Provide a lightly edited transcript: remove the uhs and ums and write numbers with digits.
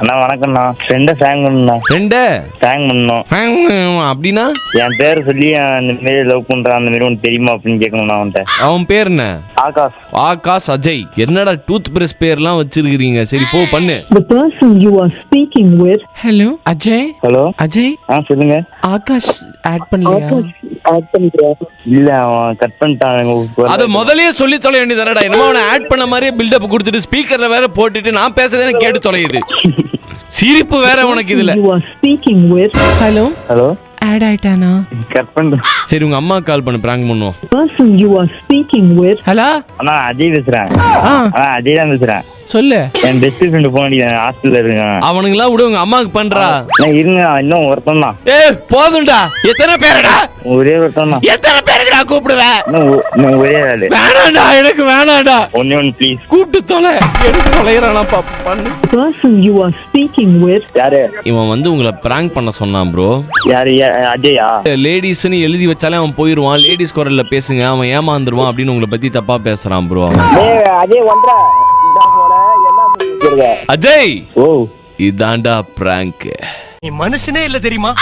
அண்ணா வணக்கம்ண்ணா. ஃப்ரெண்டை ஃபேங் பண்ணணும். ஃப்ரெண்டை ஃபேங் பண்ணணும் அப்படின்னா என் பேரை சொல்லி அந்த மாரி லவ் பண்றான் அந்த மாரி உனக்கு தெரியுமா அப்படின்னு கேட்கணும் அவன்கிட்ட. அவன் பேர் என்ன? ஆகாஷ். ஆகாஷ் அஜய். என்னடா டூத் பிரஷ் பேர்லாம் வச்சிருக்கீங்க? சரி போ பண்ணு. The person you are speaking with. Hello Ajay. Hello Ajay சொல்லுங்க. ஆகாஷ் ஆட் பண்ணலையா? இல்ல அவன் கட் பண்ணிட்டான். அத முதல்லயே சொல்லி தொலை வேண்டியதானடா. என்னமோ அவனை ஆட் பண்ண மாதிரியே பில்டப் கொடுத்துட்டு ஸ்பீக்கர்ல வேற போட்டுட்டு நான் பேசுறதே கேட்டு தொலையுது. சிரிப்பு வேற உனக்கு இதுல. You are speaking with. Hello hello add ஆயிட்டானா? கட் பண்ண. சரி உங்க அம்மா கால் பண்ணு, பிராங்க் பண்ணுவோம். Person you are speaking with. Hello அண்ணா அஜய் பேசுறேன். அஜய் தான் பேசுறேன். சொல்லு. என் பெஸ்ட் ஃப்ரெண்டு போக வேண்டியது ஹாஸ்டல்ல இருக்கான். அவனுங்களாம் விடு, உங்க அம்மாவுக்கு பண்றா. இருங்க இன்னும் ஒருத்தன் தான். போதும்டா. எத்தனை பேருடா? ஒரே ஒருத்தன் தான். எத்தனை பேருடா கூப்பிடுவேன்? இன்னும் ஒரே ஆளு. வேணாண்டா, எனக்கு வேணாண்டா. ஒன்னு ப்ளீஸ். கூப்பிட்டு தொலை. எடுத்து தொலைறானா பண்ணு. Person you are speaking with. யாரு? இவன் வந்து உங்களை பிராங்க் பண்ண சொன்னான் ப்ரோ. யாரு? அஜயா? லேடிஸ்னு எழுதி வச்சாலே அவன் போயிருவான். லேடிஸ் குரல்ல பேசுங்க, அவன் ஏமாந்துருவான் அப்படின்னு உங்களை பத்தி தப்பா பேசுறான் ப்ரோ. அஜய் ஒன்றா அஜய் ஓ இதாண்டா பிராங்க். நீ மனுஷனே இல்ல தெரியுமா?